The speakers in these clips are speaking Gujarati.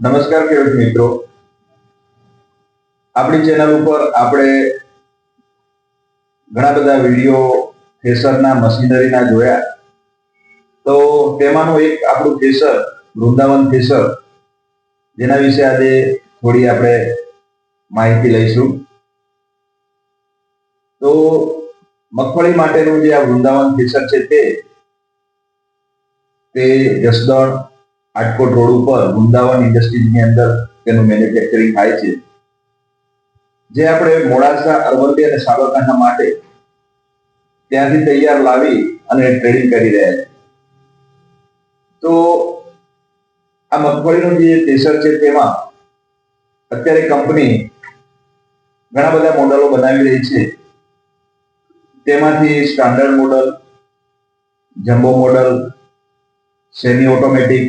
નમસ્કાર ખેડૂત મિત્રો, આપણી ચેનલ ઉપર આપણે ઘણા બધા વિડીયો થ્રેશરના મશીનરીના જોયા. તો તેમાંનું એક આપણું થ્રેશર વૃંદાવન થ્રેશર, જેના વિશે આજે થોડી આપણે માહિતી લઈશું. તો મગફળી માટેનું જે આ વૃંદાવન થ્રેશર છે તે જસદણ આટકોટ રોડ ઉપર વૃંદાવન ઇન્ડસ્ટ્રીઝની અંદર તેનું મેન્યુફેક્ચરિંગ થાય છે, જે આપણે મોડાસા, અરવલ્લી અને સાબરકાંઠા માટે ત્યાંથી તૈયાર લાવી અને ટ્રેડિંગ કરી રહ્યા છે. તો આ મગફળીનું જે થ્રેશર છે તેમાં અત્યારે કંપની ઘણા બધા મોડલો બનાવી રહી છે. તેમાંથી standard model, jumbo model, semi automatic,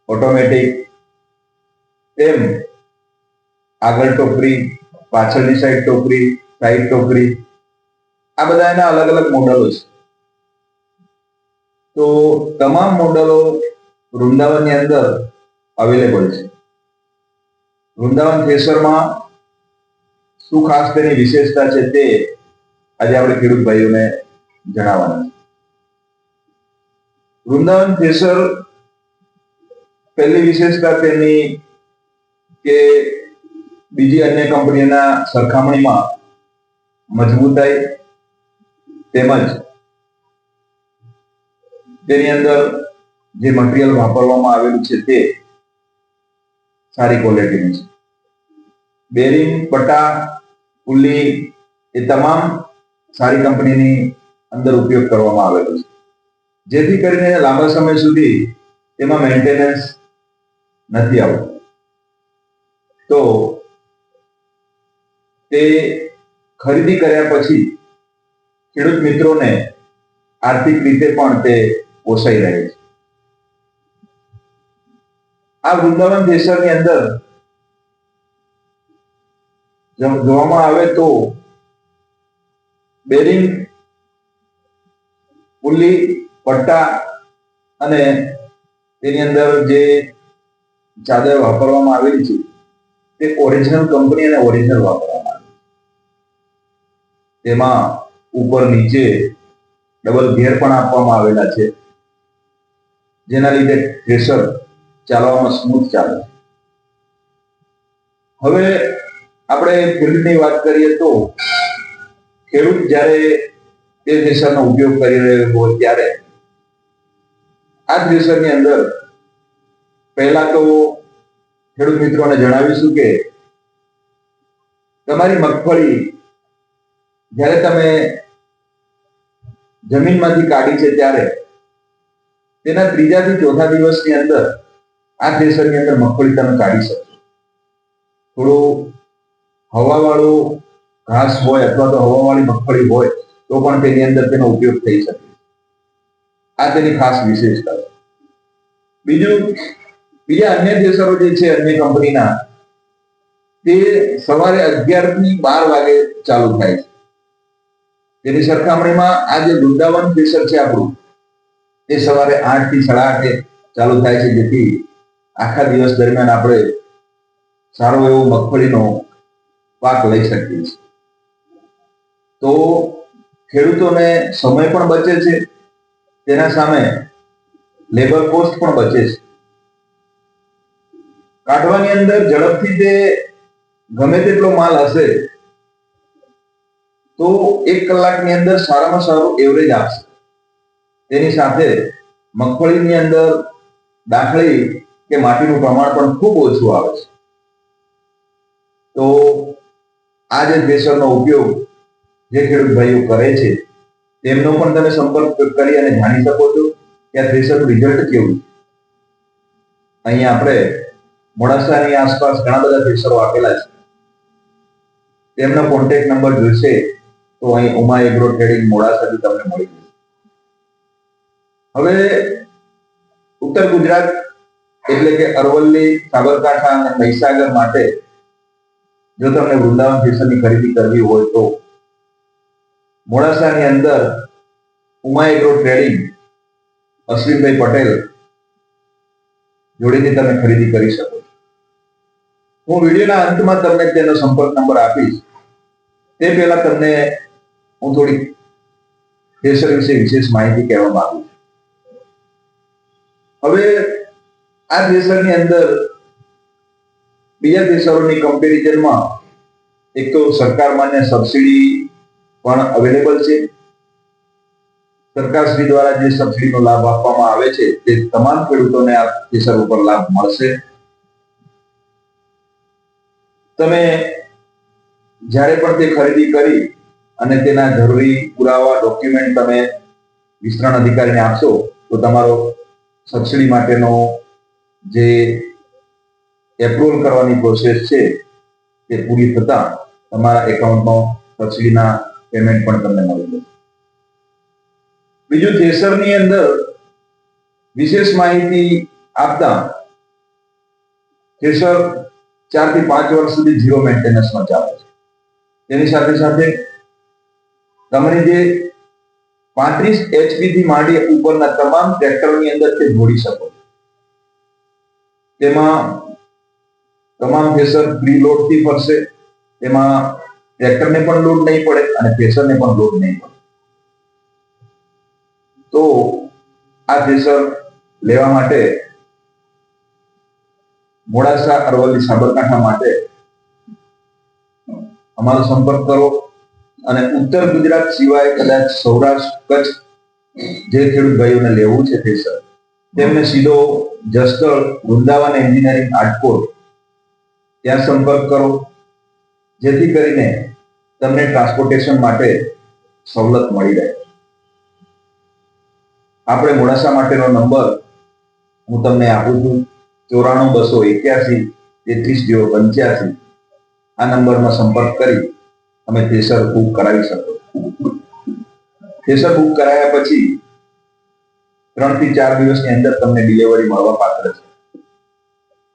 automatic, તેમ આગળ ટોકરી, પાછળની સાઈડ ટોકરી, સાઈડ ટોકરી, આ બધા એના અલગ અલગ મોડલો છે. તો તમામ મોડલો વૃંદાવનની અંદર અવેલેબલ છે. વૃંદાવન થ્રેશરમાં શું ખાસ તેની વિશેષતા છે તે આજે આપણે ખેડૂત ભાઈઓને જણાવવાના છે. વૃંદાવન થ્રેશર પહેલી વિશેષતા તેની કે બીજી અન્ય કંપનીના સરખામણીમાં મજબૂતાઈ તેમજ તેની અંદર જે મટીરિયલ વાપરવામાં આવેલું છે તે સારી ક્વોલિટીનું છે. બેરિંગ, પટ્ટા, પુલ્લી એ તમામ સારી કંપનીની અંદર ઉપયોગ કરવામાં આવેલો છે, જેથી કરીને લાંબા સમય સુધી તેમાં મેન્ટેનન્સ નથી આવતું. તો તે ખરીદી કર્યા પછી ખેડૂત મિત્રોને આર્થિક રીતે પણ તે પોસાઈ રહે છે. આ વૃંદાવન થ્રેશરની અંદર જોવામાં આવે તો બેરિંગ, પુલ્લી, પટ્ટા અને તેની અંદર જે ચાદર વાપરવામાં આવેલી છે તે ઓરિજિનલ કંપની અને ઓરિજિનલ વાપરવામાં આવે. તેમાં ઉપર નીચે ડબલ ગેર પણ આપવામાં આવેલા છે, જેના લીધે થ્રેશર ચાલવામાં સ્મૂથ ચાલે છે. હવે આપણે ફિલ્ડની વાત કરીએ તો ખેડૂત જ્યારે તે થ્રેશરનો ઉપયોગ કરી રહ્યો હોય ત્યારે આ થ્રેશરની અંદર પહેલા તો ખેડૂત મિત્રોને જણાવીશું કે તમારી મગફળી જ્યારે તમે જમીનમાંથી કાઢી છે ત્યારે તેના 3 થી 4 દિવસની અંદર આ થ્રેશરની અંદર મગફળી તમે કાઢી શકશો. થોડું હવાવાળું ઘાસ હોય અથવા તો હવાવાળી મગફળી હોય તો પણ તેની અંદર તેનો ઉપયોગ થઈ શકે. આ તેની ખાસ વિશેષતા છે. બીજા અન્ય થ્રેશરો જે છે અન્ય કંપનીના, તે સવારે 11 થી 12 વાગે ચાલુ થાય છે. તેની સરખામણીમાં આ જે વૃંદાવન થ્રેશર છે આપણું, તે સવારે 8 થી 8:30 ચાલુ થાય છે, જેથી આખા દિવસ દરમિયાન આપણે સારો એવો મગફળીનો પાક લઈ શકીએ છીએ. તો ખેડૂતોને સમય પણ બચે છે, તેના સામે લેબર કોસ્ટ પણ બચે છે. કાઢવાની અંદર ઝડપથી તે ગમે તેટલો માલ હશે તો 1 કલાકની અંદર સારામાં સારું એવરેજ આપશે. તેની સાથે મગફળીની અંદર દાખલી કે માટીનું પ્રમાણ પણ ખૂબ ઓછું આવે છે. તો આ જે થ્રેશરનો ઉપયોગ જે ખેડૂત ભાઈઓ કરે છે તેમનો પણ તમે સંપર્ક કરી અને જાણી શકો છો કે આ થ્રેશરનું રિઝલ્ટ કેવું છે. અહીંયા આપણે મોડાસાની આસપાસ ઘણા બધા થ્રેશરો આપેલા છે. તેમનો કોન્ટેક્ટ નંબર જોઈશે તો અહીં ઉમા એગ્રો ટ્રેડિંગ મોડાસાથી તમને મળી જશે. હવે ઉત્તર ગુજરાત એટલે કે અરવલ્લી, સાબરકાંઠા અને મહીસાગર માટે જો તમને વૃંદાવન થ્રેશરની ખરીદી કરવી હોય તો મોડાસાની અંદર ઉમા એગ્રો ટ્રેડિંગ, અશ્વિનભાઈ પટેલ જોડેથી તમે ખરીદી કરી શકો છો. હું વિડીયોના અંતમાં તમને તેનો સંપર્ક નંબર આપીશ. તે પહેલા તમને હું થોડી થ્રેશર વિશે વિશેષ માહિતી કહેવા માંગુ છું. હવે આ થ્રેશરની અંદર બીજા થ્રેશરોની કમ્પેરિઝનમાં એક તો સરકાર માન્ય સબસિડી પણ અવેલેબલ છે. સરકારશ્રી દ્વારા જે સબસિડીનો લાભ આપવામાં આવે છે તે તમામ ખેડૂતોને આ થ્રેશર ઉપર લાભ મળશે. તમે જ્યારે પણ તે ખરીદી કરી અને તેના જરૂરી પુરાવા ડોક્યુમેન્ટ તમે વિસ્તરણ અધિકારીને આપશો તો તમારો સબસિડી માટેનો જે એપ્રુવલ કરવાની પ્રોસેસ છે તે પૂરી થતા તમારા એકાઉન્ટમાં સબસિડીના પેમેન્ટ પણ તમને મળી જશે. બીજું, થ્રેશરની અંદર વિશેષ માહિતી આપતા થ્રેશર 4 થી 5 વર્ષ સુધી 0 મેન્ટેનન્સમાં ચાલે છે. તેની સાથે સાથે તમારી જે 35 HP થી માંડી ઉપરના તમામ ટ્રેક્ટરની અંદર તે જોડી શકો છો. તેમાં તમામ થ્રેશર પ્રી લોડ થી ફરશે. તેમાં ટ્રેક્ટરને પણ લોડ નહીં પડે અને થ્રેશરને પણ લોડ નહીં પડે. તો આ થ્રેશર લેવા માટે મોડાસા, અરવલ્લી, સાબરકાંઠા માટે અમારો સંપર્ક કરો. અને ઉત્તર ગુજરાત સિવાય કદાચ સૌરાષ્ટ્ર, કચ્છ જે ખેડૂત ભાઈઓને લેવું છે થ્રેશર, તેમને સીધો જસદણ વૃંદાવન એન્જિનિયરિંગ આટકોટ ત્યાં સંપર્ક કરો, જેથી કરીને તમને ટ્રાન્સપોર્ટેશન માટે સવલત મળી રહે. આપણે મોડાસા માટેનો નંબર હું તમને આપું છું, 94 281 33 085. આ નંબરમાં સંપર્ક કરી તમે થ્રેશર બુક કરાવી શકો. થ્રેશર બુક કરાયા પછી 3 થી 4 દિવસની અંદર તમને ડિલિવરી મળવા પાત્ર છે.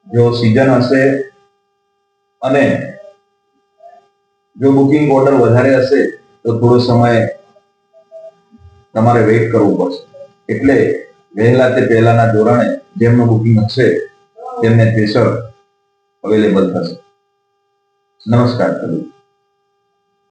જો સીઝન હશે અને જો બુકિંગ ઓર્ડર વધારે હશે તો થોડો સમય તમારે વેઇટ કરવું પડશે. એટલે વહેલા તે પહેલાના ધોરણે જેમનું બુકિંગ હશે તેમને થ્રેશર અવેલેબલ થશે. નમસ્કાર.